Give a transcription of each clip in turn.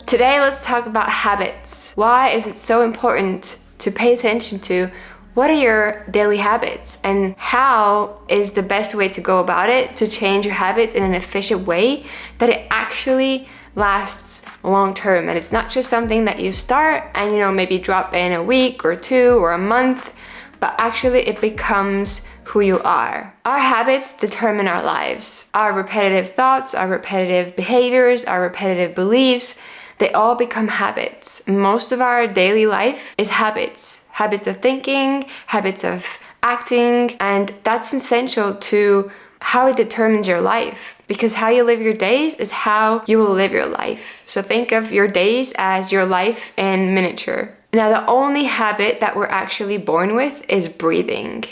Today, let's talk about habits. Why is it so important to pay attention to what are your daily habits and how is the best way to go about it to change your habits in an efficient way that it actually lasts long term, and it's not just something that you start and maybe drop in a week or two or a month, but actually it becomes who you are. Our habits determine our lives. Our repetitive thoughts, our repetitive behaviors, our repetitive beliefs, they all become habits. Most of our daily life is habits. Habits of thinking, habits of acting, and that's essential to how it determines your life, because how you live your days is how you will live your life. So think of your days as your life in miniature. Now, the only habit that we're actually born with is breathing.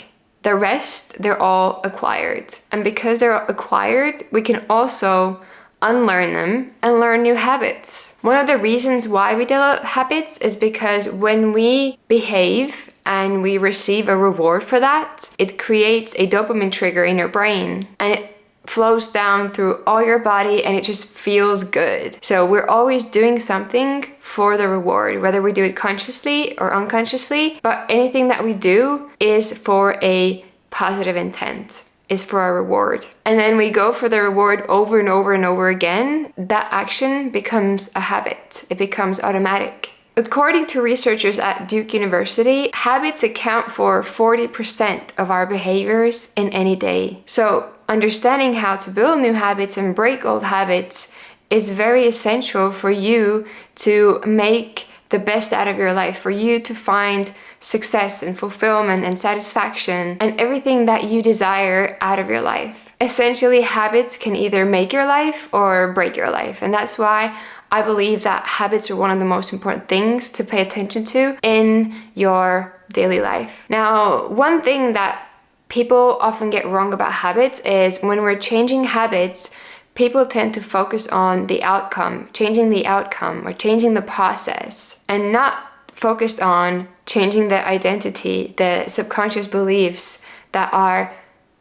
The rest, they're all acquired. And because they're acquired, we can also unlearn them and learn new habits. One of the reasons why we develop habits is because when we behave and we receive a reward for that, it creates a dopamine trigger in your brain and it flows down through all your body and it just feels good. So we're always doing something for the reward, whether we do it consciously or unconsciously, but anything that we do is for a positive intent, is for a reward. And then we go for the reward over and over and over again. That action becomes a habit. It becomes automatic. According to researchers at Duke University, habits account for 40% of our behaviors in any day. So understanding how to build new habits and break old habits is very essential for you to make the best out of your life, for you to find success and fulfillment and satisfaction and everything that you desire out of your life. Essentially, habits can either make your life or break your life. And that's why I believe that habits are one of the most important things to pay attention to in your daily life. Now, one thing that people often get wrong about habits is when we're changing habits, people tend to focus on the outcome, changing the outcome or changing the process, and not focused on changing the identity, the subconscious beliefs that are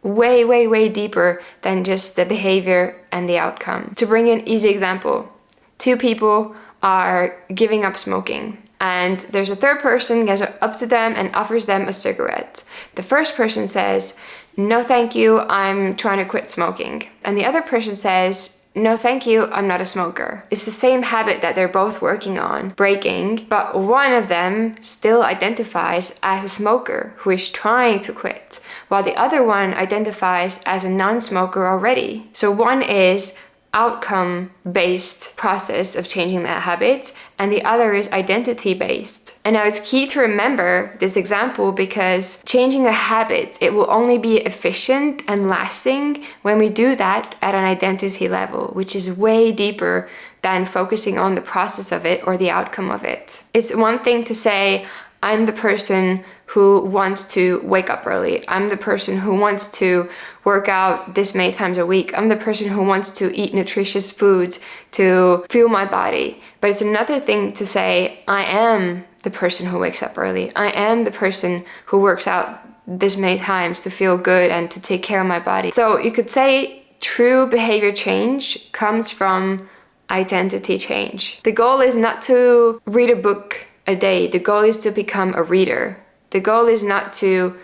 way, way, way deeper than just the behavior and the outcome. To bring an easy example, two people are giving up smoking, and there's a third person goes up to them and offers them a cigarette. The first person says, "No, thank you, I'm trying to quit smoking." And the other person says, "No, thank you, I'm not a smoker." It's the same habit that they're both working on breaking, but one of them still identifies as a smoker who is trying to quit, while the other one identifies as a non-smoker already. So one is outcome-based process of changing that habit, and the other is identity-based. And now it's key to remember this example because changing a habit, it will only be efficient and lasting when we do that at an identity level, which is way deeper than focusing on the process of it or the outcome of it. It's one thing to say, I'm the person who wants to wake up early. I'm the person who wants to work out this many times a week. I'm the person who wants to eat nutritious foods to fuel my body. But it's another thing to say, I am the person who wakes up early. I am the person who works out this many times to feel good and to take care of my body. So you could say true behavior change comes from identity change. The goal is not to read a book a day. The goal is to become a reader. The goal is not to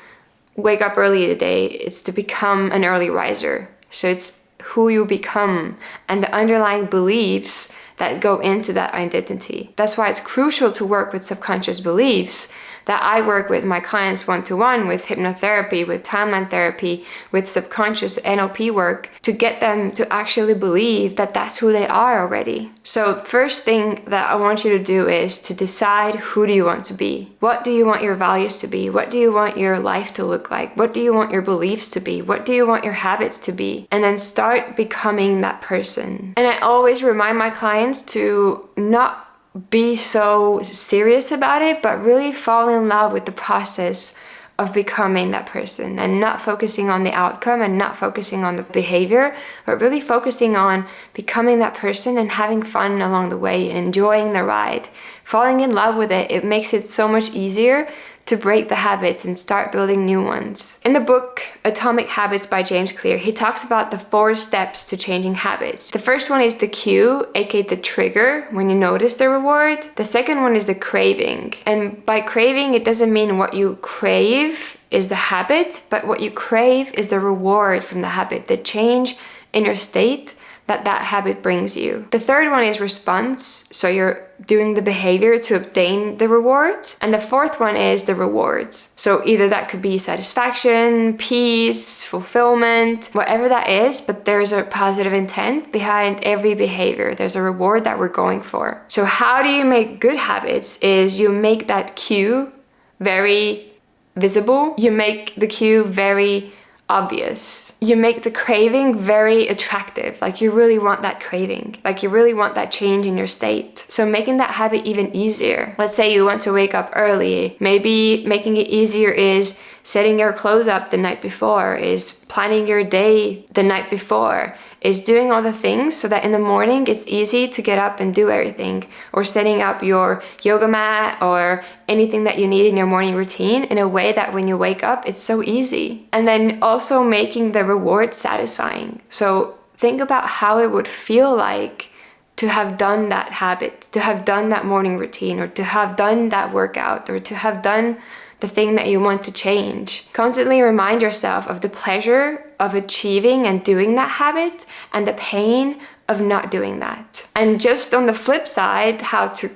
wake up early a day. It's to become an early riser. So it's who you become and the underlying beliefs that go into that identity. That's why it's crucial to work with subconscious beliefs that I work with my clients one-to-one with hypnotherapy, with timeline therapy, with subconscious NLP work to get them to actually believe that that's who they are already. So first thing that I want you to do is to decide who do you want to be? What do you want your values to be? What do you want your life to look like? What do you want your beliefs to be? What do you want your habits to be? And then start becoming that person. And I always remind my clients to not be so serious about it, but really fall in love with the process of becoming that person and not focusing on the outcome and not focusing on the behavior, but really focusing on becoming that person and having fun along the way and enjoying the ride. Falling in love with it, it makes it so much easier to break the habits and start building new ones. In the book Atomic Habits by James Clear, he talks about the 4 steps to changing habits. The first one is the cue, aka the trigger, when you notice the reward. The second one is the craving. And by craving, it doesn't mean what you crave is the habit, but what you crave is the reward from the habit, the change in your state that habit brings you. The third one is response, so you're doing the behavior to obtain the reward. And the fourth one is the reward. So either that could be satisfaction, peace, fulfillment, whatever that is, but there's a positive intent behind every behavior. There's a reward that we're going for. So how do you make good habits is you make that cue very visible. You make the cue very obvious. You make the craving very attractive. Like you really want that craving. Like you really want that change in your state. So making that habit even easier. Let's say you want to wake up early. Maybe making it easier is setting your clothes up the night before, is planning your day the night before, is doing all the things so that in the morning it's easy to get up and do everything, or setting up your yoga mat or anything that you need in your morning routine in a way that when you wake up it's so easy. And then also making the reward satisfying. So think about how it would feel like to have done that habit, to have done that morning routine, or to have done that workout, or to have done the thing that you want to change. Constantly remind yourself of the pleasure of achieving and doing that habit and the pain of not doing that. And just on the flip side, how to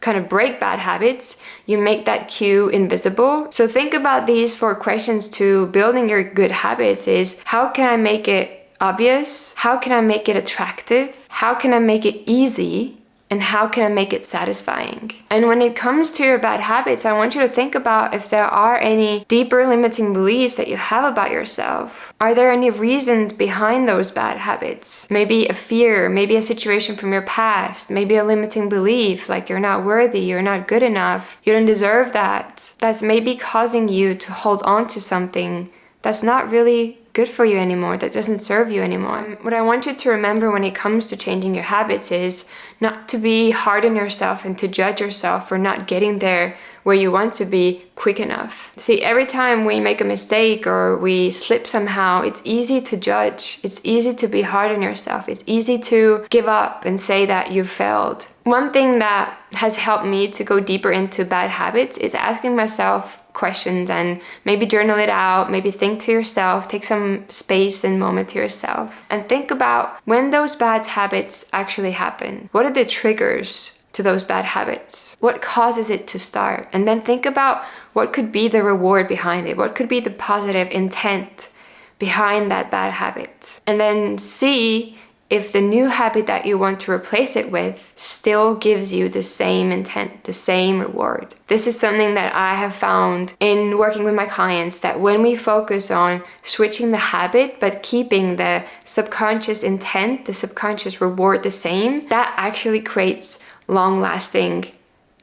kind of break bad habits, you make that cue invisible. So think about these 4 questions to building your good habits is, how can I make it obvious? How can I make it attractive? How can I make it easy? And how can I make it satisfying? And when it comes to your bad habits, I want you to think about if there are any deeper limiting beliefs that you have about yourself. Are there any reasons behind those bad habits? Maybe a fear, maybe a situation from your past, maybe a limiting belief like you're not worthy, you're not good enough, you don't deserve that. That's maybe causing you to hold on to something that's not really good for you anymore, that doesn't serve you anymore. What I want you to remember when it comes to changing your habits is not to be hard on yourself and to judge yourself for not getting there where you want to be quick enough. See, every time we make a mistake or we slip somehow, it's easy to judge. It's easy to be hard on yourself. It's easy to give up and say that you failed. One thing that has helped me to go deeper into bad habits is asking myself questions and maybe journal it out, maybe think to yourself, take some space and moment to yourself and think about when those bad habits actually happen. What are the triggers to those bad habits? What causes it to start? And then think about what could be the reward behind it. What could be the positive intent behind that bad habit? And then see if the new habit that you want to replace it with still gives you the same intent, the same reward. This is something that I have found in working with my clients, that when we focus on switching the habit but keeping the subconscious intent, the subconscious reward the same, that actually creates long-lasting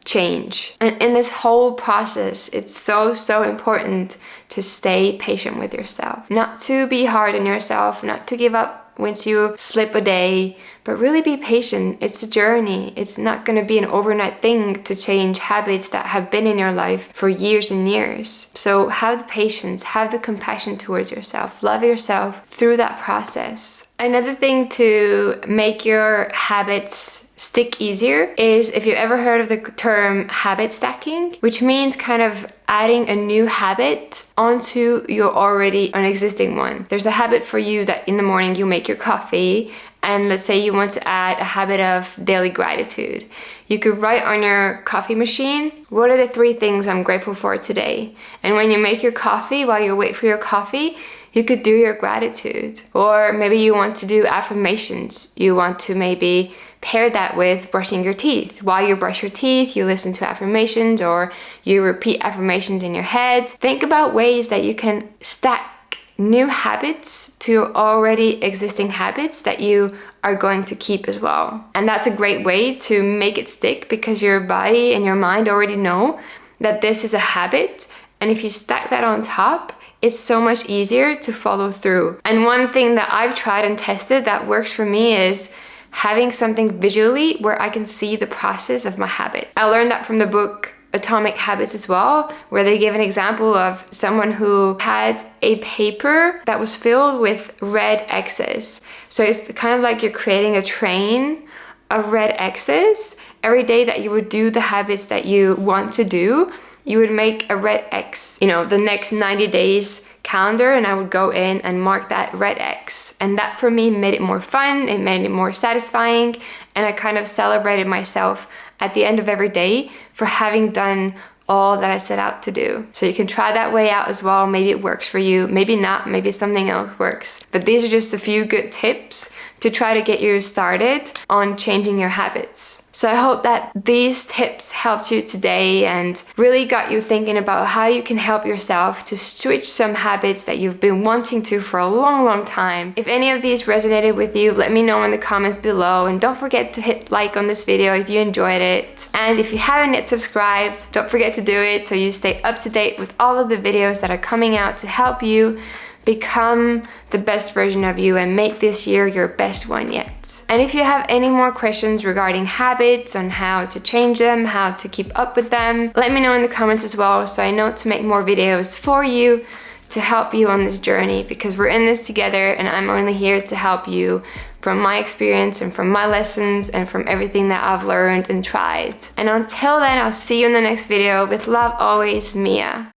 change. And in this whole process, it's so important to stay patient with yourself, not to be hard on yourself, not to give up once you slip a day, but really be patient. It's a journey. It's not going to be an overnight thing to change habits that have been in your life for years and years. So have the patience, have the compassion towards yourself, love yourself through that process. Another thing to make your habits stick easier is, if you've ever heard of the term habit stacking, which means kind of adding a new habit onto your already an existing one. There's a habit for you that in the morning you make your coffee, and let's say you want to add a habit of daily gratitude. You could write on your coffee machine, what are the 3 things I'm grateful for today? And when you make your coffee, while you wait for your coffee, you could do your gratitude. Or maybe you want to do affirmations. You want to maybe pair that with brushing your teeth. While you brush your teeth, you listen to affirmations or you repeat affirmations in your head. Think about ways that you can stack new habits to your already existing habits that you are going to keep as well. And that's a great way to make it stick, because your body and your mind already know that this is a habit. And if you stack that on top, it's so much easier to follow through. And one thing that I've tried and tested that works for me is having something visually where I can see the process of my habit. I learned that from the book Atomic Habits as well, where they give an example of someone who had a paper that was filled with red X's. So it's kind of like you're creating a train of red X's. Every day that you would do the habits that you want to do, you would make a red X, you know, the next 90 days calendar, and I would go in and mark that red X. And that for me made it more fun, it made it more satisfying, and I kind of celebrated myself at the end of every day for having done all that I set out to do. So you can try that way out as well. Maybe it works for you, maybe not, maybe something else works. But these are just a few good tips to try to get you started on changing your habits. So I hope that these tips helped you today and really got you thinking about how you can help yourself to switch some habits that you've been wanting to for a long time. If any of these resonated with you, let me know in the comments below, and don't forget to hit like on this video if you enjoyed it. And if you haven't yet subscribed, don't forget to do it so you stay up to date with all of the videos that are coming out to help you become the best version of you and make this year your best one yet. And if you have any more questions regarding habits, on how to change them, how to keep up with them, let me know in the comments as well, so I know to make more videos for you to help you on this journey, because we're in this together and I'm only here to help you from my experience and from my lessons and from everything that I've learned and tried. And until then, I'll see you in the next video. With love always, Mia.